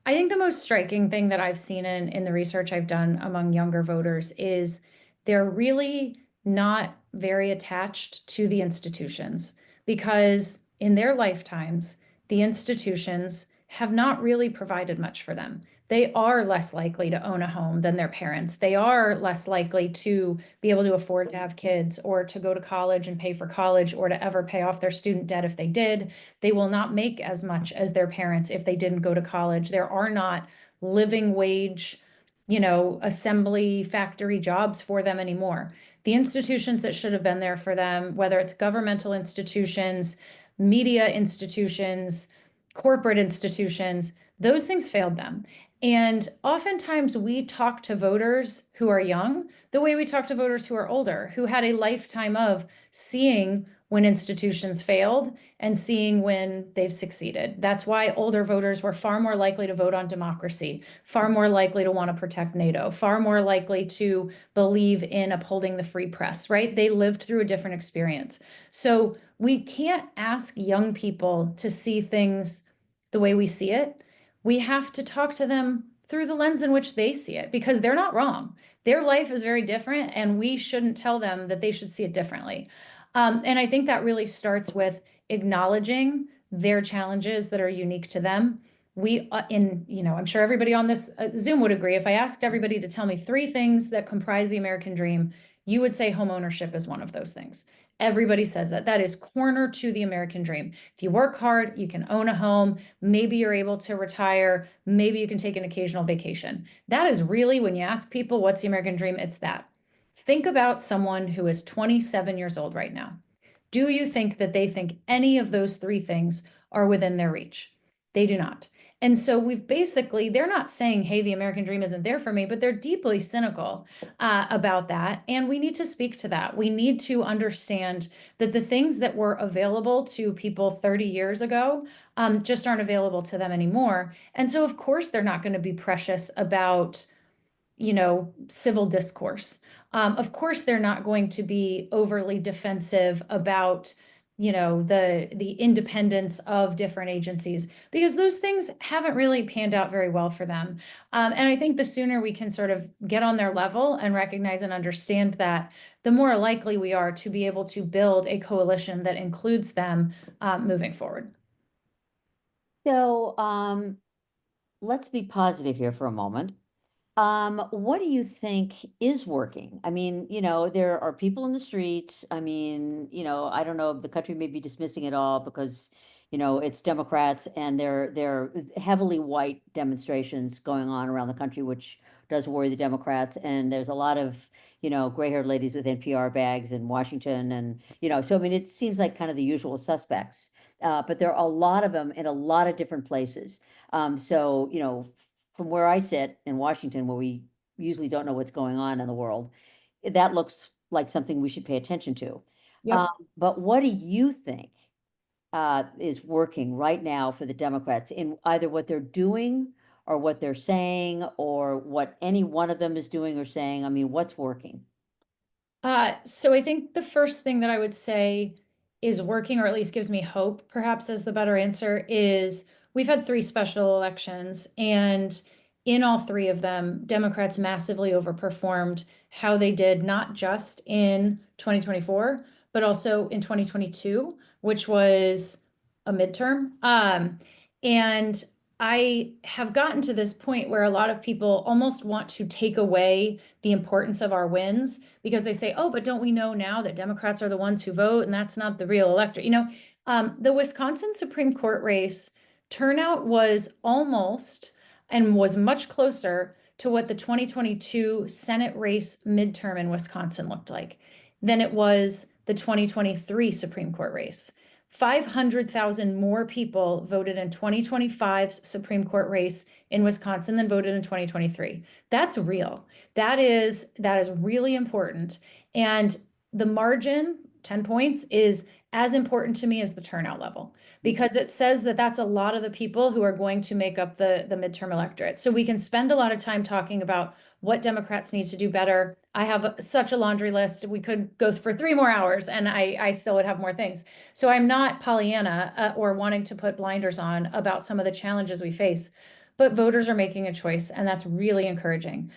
Speaker 3: think the most striking thing that I've seen in the research I've done among younger voters is they're really not very attached to the institutions because in their lifetimes, the institutions have not really provided much for them. They are less likely to own a home than their parents. They are less likely to be able to afford to have kids or to go to college and pay for college or to ever pay off their student debt if they did. They will not make as much as their parents if they didn't go to college. There are not living wage, assembly factory jobs for them anymore. The institutions that should have been there for them, whether it's governmental institutions, media institutions, corporate institutions, Those things failed them. And oftentimes we talk to voters who are young the way we talk to voters who are older, who had a lifetime of seeing when institutions failed and seeing when they've succeeded. That's why older voters were far more likely to vote on democracy, far more likely to want to protect NATO, far more likely to believe in upholding the free press, right? They lived through a different experience. So we can't ask young people to see things the way we see it. We have to talk to them through the lens in which they see it, because they're not wrong. Their life is very different, and we shouldn't tell them that they should see it differently. And I think that really starts with acknowledging their challenges that are unique to them. I'm sure everybody on this Zoom would agree. If I asked everybody to tell me 3 things that comprise the American dream, you would say home ownership is one of those things. Everybody says that. That is corner to the American dream. If you work hard, you can own a home. Maybe you're able to retire. Maybe you can take an occasional vacation. That is really, when you ask people, what's the American dream? It's that. Think about someone who is 27 years old right now. Do you think that they think any of those 3 things are within their reach? They do not. And so they're not saying, hey, the American dream isn't there for me, but they're deeply cynical about that. And we need to speak to that. We need to understand that the things that were available to people 30 years ago just aren't available to them anymore. And so, of course, they're not going to be precious about civil discourse. Of course, they're not going to be overly defensive about, the independence of different agencies, because those things haven't really panned out very well for them. And I think the sooner we can sort of get on their level and recognize and understand that, the more likely we are to be able to build a coalition that includes them moving forward.
Speaker 2: So, let's be positive here for a moment. What do you think is working? I mean, there are people in the streets. I mean, I don't know, the country may be dismissing it all because, it's Democrats, and they're heavily white demonstrations going on around the country, which does worry the Democrats. And there's a lot of, gray-haired ladies with NPR bags in Washington. And, so I mean, it seems like kind of the usual suspects. But there are a lot of them in a lot of different places. So, from where I sit in Washington, where we usually don't know what's going on in the world, that looks like something we should pay attention to.
Speaker 3: Yep.
Speaker 2: But what do you think is working right now for the Democrats in either what they're doing or what they're saying, or what any one of them is doing or saying? I mean, what's working?
Speaker 3: So I think the first thing that I would say is working, or at least gives me hope, perhaps as the better answer, is we've had 3 special elections, and in all 3 of them, Democrats massively overperformed how they did, not just in 2024, but also in 2022, which was a midterm. And I have gotten to this point where a lot of people almost want to take away the importance of our wins, because they say, oh, but don't we know now that Democrats are the ones who vote and that's not the real electorate? The Wisconsin Supreme Court race turnout was almost and was much closer to what the 2022 Senate race midterm in Wisconsin looked like than it was the 2023 Supreme Court race. 500,000 more people voted in 2025's Supreme Court race in Wisconsin than voted in 2023. That's real. That is really important. And the margin, 10 points, is as important to me as the turnout level, because it says that that's a lot of the people who are going to make up the midterm electorate. So we can spend a lot of time talking about what Democrats need to do better. I have such a laundry list. We could go for 3 more hours and I still would have more things. So I'm not Pollyanna or wanting to put blinders on about some of the challenges we face, but voters are making a choice, and that's really encouraging.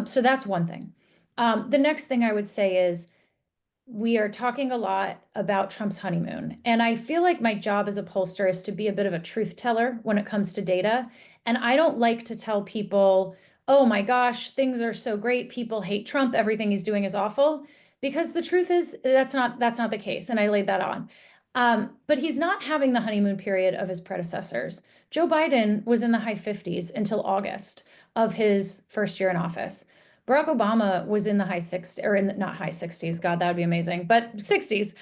Speaker 3: So that's one thing. The next thing I would say is, we are talking a lot about Trump's honeymoon, and I feel like my job as a pollster is to be a bit of a truth teller when it comes to data. And I don't like to tell people, oh my gosh, things are so great, people hate Trump, everything he's doing is awful, because the truth is that's not the case, and I laid that on. But he's not having the honeymoon period of his predecessors. Joe Biden was in the high 50s until August of his first year in office. Barack Obama was in the high 60s, or not high 60s, God, that would be amazing, but 60s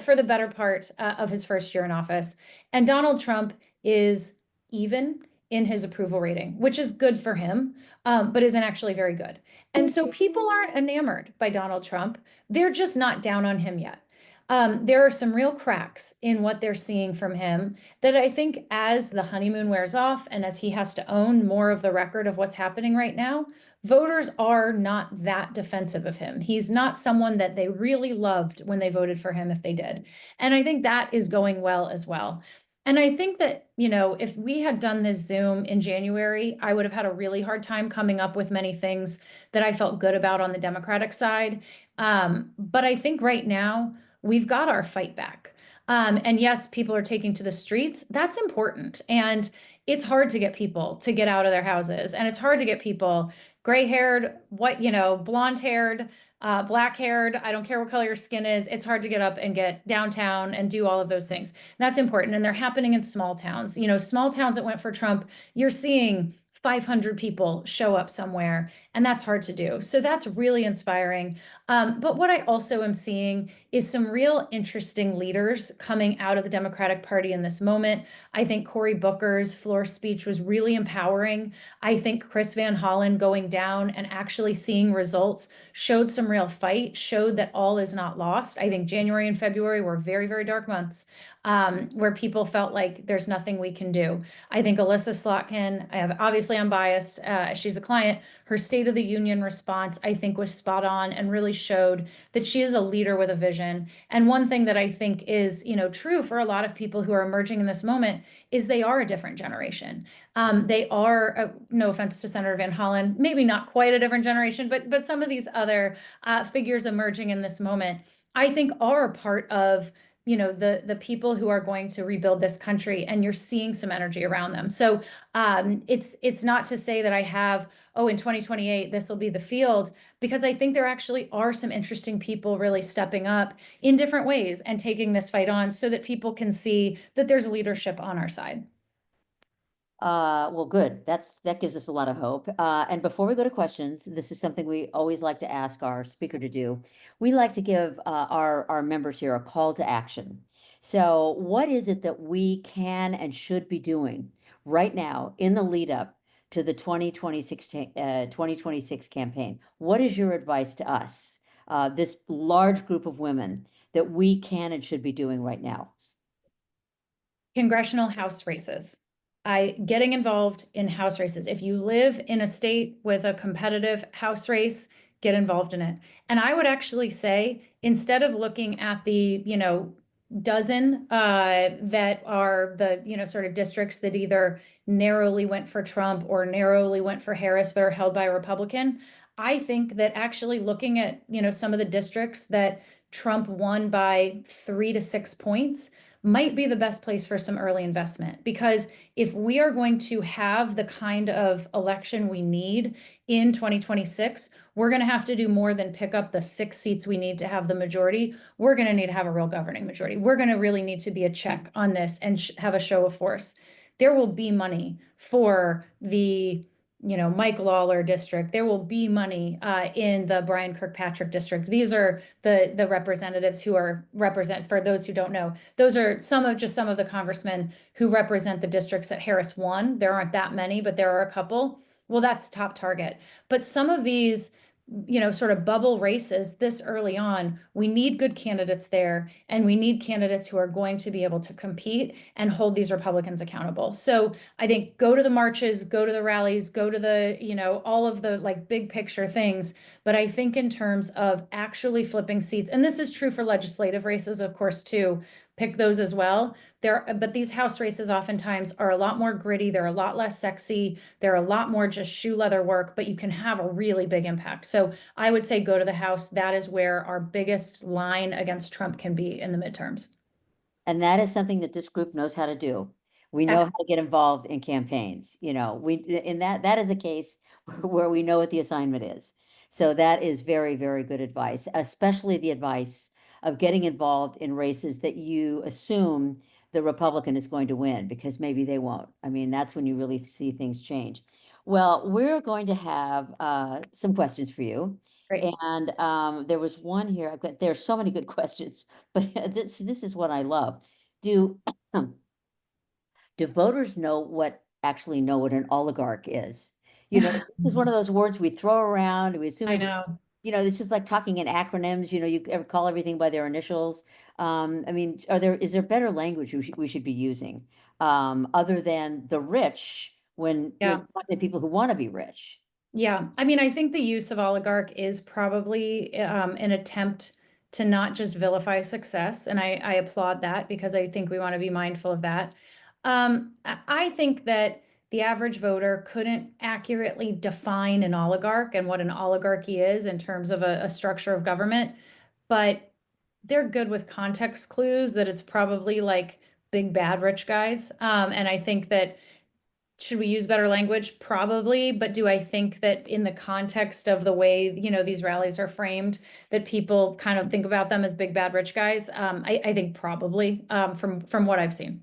Speaker 3: for the better part of his first year in office. And Donald Trump is even in his approval rating, which is good for him, but isn't actually very good. And so people aren't enamored by Donald Trump. They're just not down on him yet. There are some real cracks in what they're seeing from him that I think as the honeymoon wears off and as he has to own more of the record of what's happening right now, voters are not that defensive of him. He's not someone that they really loved when they voted for him, if they did. And I think that is going well as well. And I think that, if we had done this Zoom in January, I would have had a really hard time coming up with many things that I felt good about on the Democratic side. But I think right now we've got our fight back. And yes, people are taking to the streets. That's important. And it's hard to get people to get out of their houses. And it's hard to get people gray-haired, white, blonde-haired, black-haired, I don't care what color your skin is. It's hard to get up and get downtown and do all of those things. That's important. And they're happening in small towns. Small towns that went for Trump, you're seeing 500 people show up somewhere, and that's hard to do. So that's really inspiring. But what I also am seeing is some real interesting leaders coming out of the Democratic Party in this moment. I think Cory Booker's floor speech was really empowering. I think Chris Van Hollen going down and actually seeing results showed some real fight, showed that all is not lost. I think January and February were very, very dark months where people felt like there's nothing we can do. I think Alyssa Slotkin, obviously I'm biased, she's a client, her State of the Union response, I think, was spot on and really showed that she is a leader with a vision. And one thing that I think is, true for a lot of people who are emerging in this moment is they are a different generation. They are, no offense to Senator Van Hollen, maybe not quite a different generation, but some of these other figures emerging in this moment, I think are a part of the people who are going to rebuild this country, and you're seeing some energy around them. So it's not to say that I have, in 2028, this will be the field, because I think there actually are some interesting people really stepping up in different ways and taking this fight on so that people can see that there's leadership on our side.
Speaker 2: Well, good. That gives us a lot of hope. And before we go to questions, this is something we always like to ask our speaker to do. We like to give our members here a call to action. So what is it that we can and should be doing right now in the lead up to the 2026 campaign? What is your advice to us, this large group of women, that we can and should be doing right now?
Speaker 3: Congressional House races. Getting involved in House races. If you live in a state with a competitive House race, get involved in it. And I would actually say, instead of looking at the, dozen that are the, sort of districts that either narrowly went for Trump or narrowly went for Harris, but are held by a Republican, I think that actually looking at, some of the districts that Trump won by 3 to 6 points might be the best place for some early investment. Because if we are going to have the kind of election we need in 2026, we're going to have to do more than pick up the 6 seats we need to have the majority. We're going to need to have a real governing majority. We're going to really need to be a check on this and have a show of force. There will be money for the Mike Lawler district. There will be money in the Brian Kirkpatrick district. These are the representatives who represent, for those who don't know, those are some of the congressmen who represent the districts that Harris won. There aren't that many, but there are a couple. Well, that's top target. But some of these sort of bubble races this early on, we need good candidates there, and we need candidates who are going to be able to compete and hold these Republicans accountable. So I think go to the marches, go to the rallies, go to the, all of the big picture things. But I think in terms of actually flipping seats, and this is true for legislative races, of course, too, pick those as well. But these House races oftentimes are a lot more gritty. They're a lot less sexy. They're a lot more just shoe leather work, but you can have a really big impact. So I would say go to the House. That is where our biggest line against Trump can be in the midterms.
Speaker 2: And that is something that this group knows how to do. We know how to get involved in campaigns. That is a case where we know what the assignment is. So that is very, very good advice, especially the advice of getting involved in races that you assume the Republican is going to win, because maybe they won't. I mean, that's when you really see things change. Well, we're going to have some questions for you.
Speaker 3: Great.
Speaker 2: And there was one here. There's so many good questions, but this is what I love. Do voters know what actually know what an oligarch is. This is one of those words we throw around, and we assume
Speaker 3: I know.
Speaker 2: it's just like talking in acronyms, you ever call everything by their initials. I mean, is there better language we should be using, other than the rich when
Speaker 3: Yeah.
Speaker 2: talking to people who want to be rich?
Speaker 3: Yeah, I mean, I think the use of oligarch is probably an attempt to not just vilify success, and I applaud that because I think we want to be mindful of that. I think that the average voter couldn't accurately define an oligarch and what an oligarchy is in terms of a structure of government, but they're good with context clues that it's probably like big bad rich guys. And I think that should we use better language? Probably, but do I think that in the context of the way, these rallies are framed, that people kind of think about them as big bad rich guys? I think probably, from what I've seen.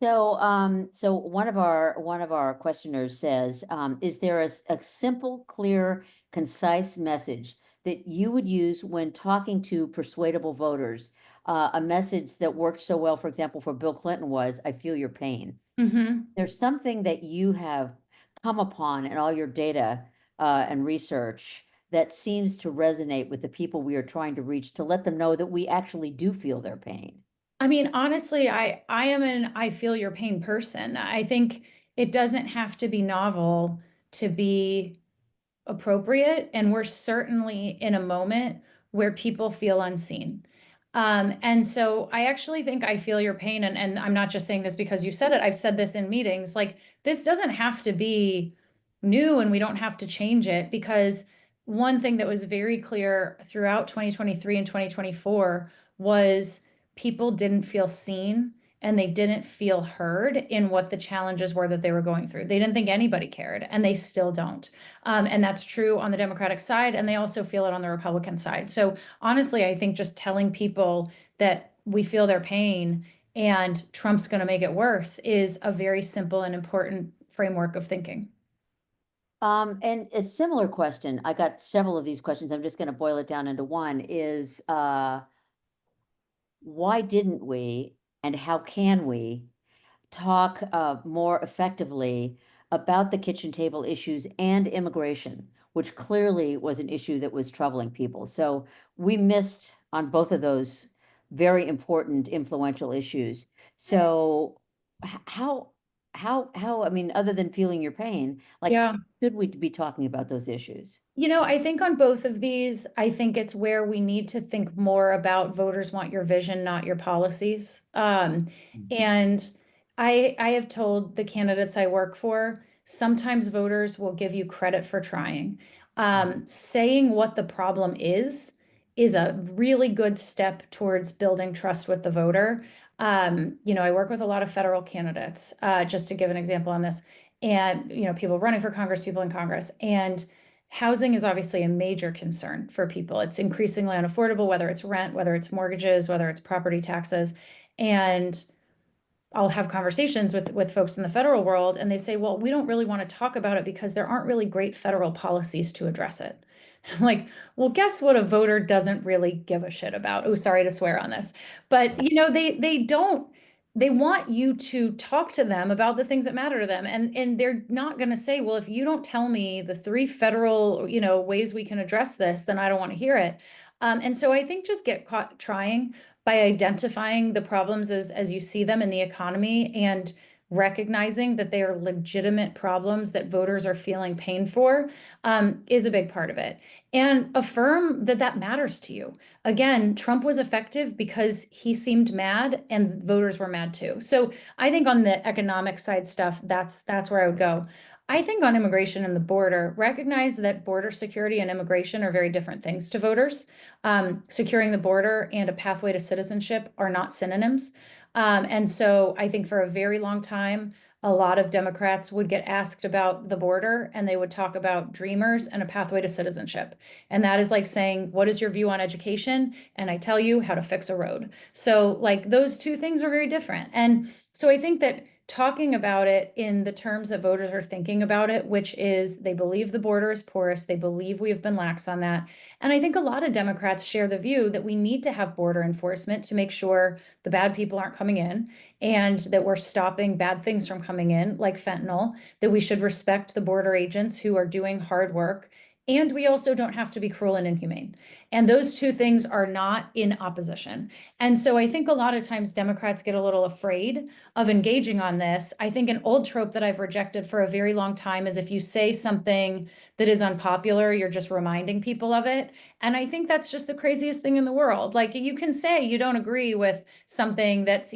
Speaker 2: So one of our questioners says, is there a simple, clear, concise message that you would use when talking to persuadable voters? A message that worked so well, for example, for Bill Clinton was, "I feel your pain."
Speaker 3: Mm-hmm.
Speaker 2: There's something that you have come upon in all your data and research that seems to resonate with the people we are trying to reach, to let them know that we actually do feel their pain.
Speaker 3: I mean, honestly, I am an I feel your pain person. I think it doesn't have to be novel to be appropriate, and we're certainly in a moment where people feel unseen. And so I actually think I feel your pain, and I'm not just saying this because you said it. I've said this in meetings. Like, this doesn't have to be new, and we don't have to change it, because one thing that was very clear throughout 2023 and 2024 was people didn't feel seen and they didn't feel heard in what the challenges were that they were going through. They didn't think anybody cared, and they still don't. And that's true on the Democratic side, and they also feel it on the Republican side. So honestly, I think just telling people that we feel their pain and Trump's going to make it worse is a very simple and important framework of thinking.
Speaker 2: And a similar question, I got several of these questions. I'm just going to boil it down into one, is why didn't we, and how can we talk more effectively about the kitchen table issues and immigration, which clearly was an issue that was troubling people. So we missed on both of those very important, influential issues. So how, I mean, other than feeling your pain, like,
Speaker 3: Yeah.
Speaker 2: should we be talking about those issues?
Speaker 3: I think on both of these, I think it's where we need to think more about voters want your vision, not your policies. And I have told the candidates I work for, sometimes voters will give you credit for trying. Saying what the problem is a really good step towards building trust with the voter. I work with a lot of federal candidates, just to give an example on this, and people running for Congress, people in Congress, and housing is obviously a major concern for people. It's increasingly unaffordable, whether it's rent, whether it's mortgages, whether it's property taxes. And I'll have conversations with folks in the federal world, and they say, well, we don't really want to talk about it because there aren't really great federal policies to address it. I'm like, well, guess what a voter doesn't really give a shit about? Oh, sorry to swear on this. But they don't, they want you to talk to them about the things that matter to them. And they're not going to say, well, if you don't tell me the three federal, ways we can address this, then I don't want to hear it. And so I think just get caught trying by identifying the problems as you see them in the economy, and recognizing that they are legitimate problems that voters are feeling pain for, is a big part of it. And affirm that that matters to you. Again, Trump was effective because he seemed mad and voters were mad too. So I think on the economic side stuff, that's where I would go. I think on immigration and the border, recognize that border security and immigration are very different things to voters. Securing the border and a pathway to citizenship are not synonyms. And so I think for a very long time, a lot of Democrats would get asked about the border and they would talk about dreamers and a pathway to citizenship. And that is like saying, what is your view on education? And I tell you how to fix a road. So like those two things are very different. And so I think that talking about it in the terms that voters are thinking about it, which is they believe the border is porous, they believe we have been lax on that. And I think a lot of Democrats share the view that we need to have border enforcement to make sure the bad people aren't coming in and that we're stopping bad things from coming in, like fentanyl, that we should respect the border agents who are doing hard work. And we also don't have to be cruel and inhumane. And those two things are not in opposition. And so I think a lot of times Democrats get a little afraid of engaging on this. I think an old trope that I've rejected for a very long time is if you say something that is unpopular, you're just reminding people of it. And I think that's just the craziest thing in the world. Like you can say you don't agree with something that's,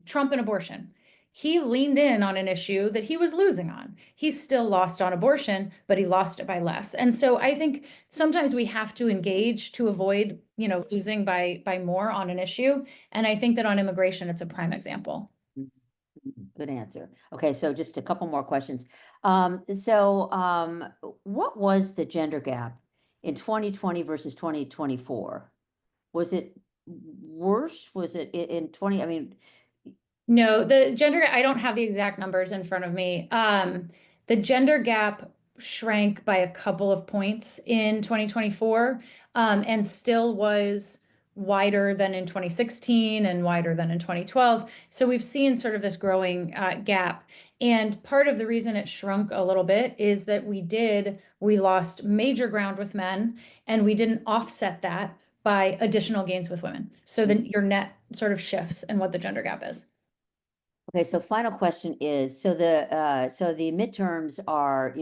Speaker 3: Trump and abortion. He leaned in on an issue that he was losing on. He still lost on abortion, but he lost it by less. And so I think sometimes we have to engage to avoid, losing by more on an issue. And I think that on immigration, it's a prime example.
Speaker 2: Good answer. Okay, so just a couple more questions. What was the gender gap in 2020 versus 2024? Was it worse? Was it in 20? I mean,
Speaker 3: No, the gender, I don't have the exact numbers in front of me. The gender gap shrank by a couple of points in 2024, and still was wider than in 2016 and wider than in 2012. So we've seen sort of this growing gap. And part of the reason it shrunk a little bit is that we lost major ground with men, and we didn't offset that by additional gains with women. So then your net sort of shifts in what the gender gap is.
Speaker 2: okay, so final question is, so the midterms are,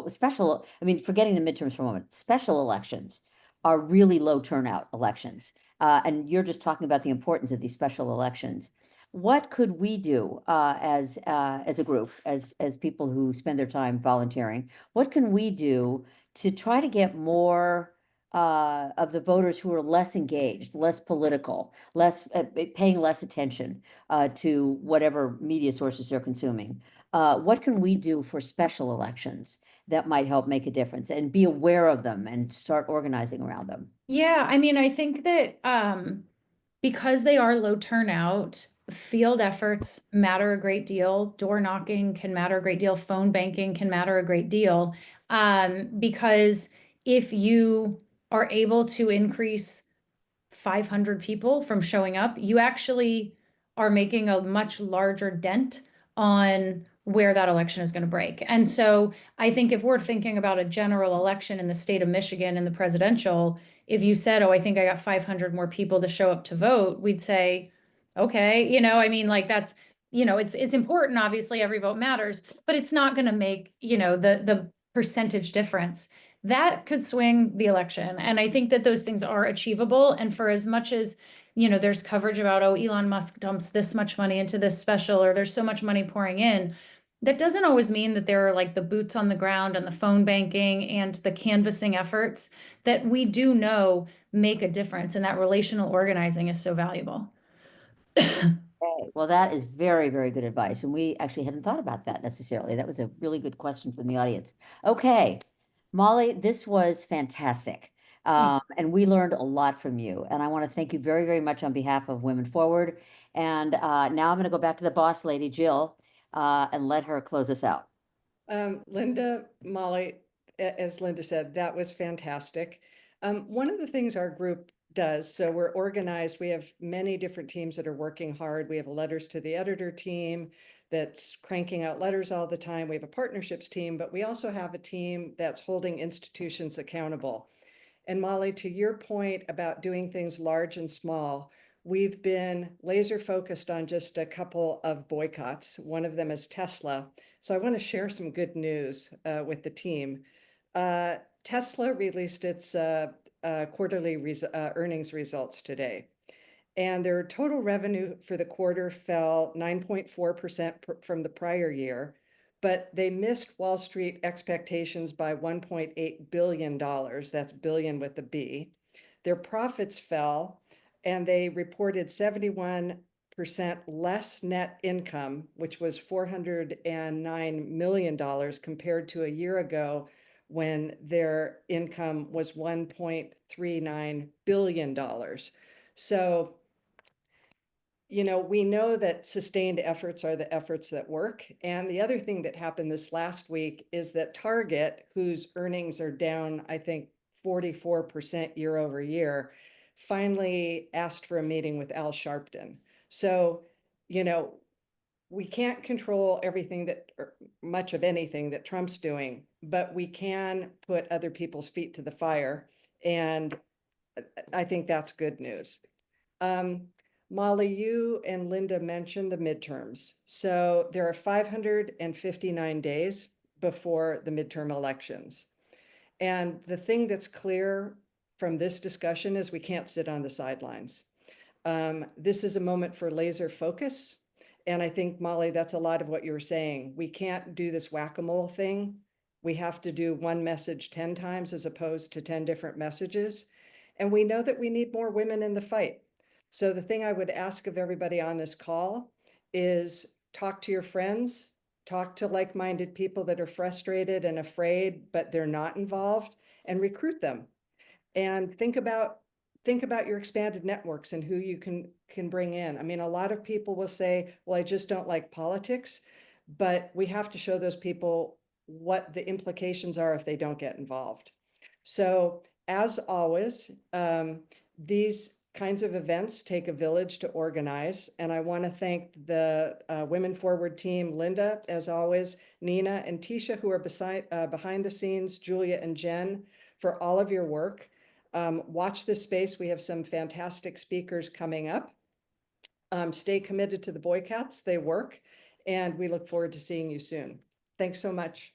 Speaker 2: special, I mean, forgetting the midterms for a moment, special elections are really low turnout elections. And you're just talking about the importance of these special elections. What could we do as a group, as people who spend their time volunteering? What can we do to try to get more of the voters who are less engaged, less political, less paying less attention to whatever media sources they're consuming? What can we do for special elections that might help make a difference and be aware of them and start organizing around them?
Speaker 3: Yeah, I think that because they are low turnout, field efforts matter a great deal. Door knocking can matter a great deal. Phone banking can matter a great deal. Because if you are able to increase 500 people from showing up, you actually are making a much larger dent on where that election is going to break. And so I think if we're thinking about a general election in the state of Michigan in the presidential, if you said, oh, I think I got 500 more people to show up to vote, we'd say, okay, that's, it's important. Obviously, every vote matters, but it's not going to make, the percentage difference that could swing the election. And I think that those things are achievable. And for as much as, there's coverage about, oh, Elon Musk dumps this much money into this special, or there's so much money pouring in, that doesn't always mean that there are like the boots on the ground and the phone banking and the canvassing efforts that we do know make a difference. And that relational organizing is so valuable.
Speaker 2: Okay, well, that is very, very good advice. And we actually hadn't thought about that necessarily. That was a really good question from the audience. Okay, Molly, this was fantastic. And we learned a lot from you. And I want to thank you very, very much on behalf of Women Forward. And now I'm going to go back to the boss lady, Jill, and let her close us out.
Speaker 1: Linda, Molly, as Linda said, that was fantastic. One of the things our group does, so we're organized, we have many different teams that are working hard. We have a letters to the editor team that's cranking out letters all the time. We have a partnerships team, but we also have a team that's holding institutions accountable. And Molly, to your point about doing things large and small, we've been laser focused on just a couple of boycotts. One of them is Tesla. So I want to share some good news with the team. Tesla released its quarterly earnings results today. And their total revenue for the quarter fell 9.4% from the prior year, but they missed Wall Street expectations by $1.8 billion. That's billion with a B. Their profits fell, and they reported 71% less net income, which was $409 million compared to a year ago when their income was $1.39 billion. So you know, we know that sustained efforts are the efforts that work. And the other thing that happened this last week is that Target, whose earnings are down, I think, 44% year over year, finally asked for a meeting with Al Sharpton. So, you know, we can't control everything that, or much of anything that Trump's doing, but we can put other people's feet to the fire. And I think that's good news. Molly, you and Linda mentioned the midterms. So there are 559 days before the midterm elections. And the thing that's clear from this discussion is we can't sit on the sidelines. This is a moment for laser focus. And I think, Molly, that's a lot of what you were saying. We can't do this whack-a-mole thing. We have to do one message 10 times as opposed to 10 different messages. And we know that we need more women in the fight. So the thing I would ask of everybody on this call is talk to your friends, talk to like-minded people that are frustrated and afraid, but they're not involved, and recruit them. And think about your expanded networks and who you can bring in. I mean, a lot of people will say, well, I just don't like politics, but we have to show those people what the implications are if they don't get involved. So as always, these kinds of events take a village to organize. And I want to thank the Women Forward team, Linda, as always, Nina and Tisha, who are behind the scenes, Julia and Jen, for all of your work. Watch this space. We have some fantastic speakers coming up. Stay committed to the boycotts. They work. And we look forward to seeing you soon. Thanks so much.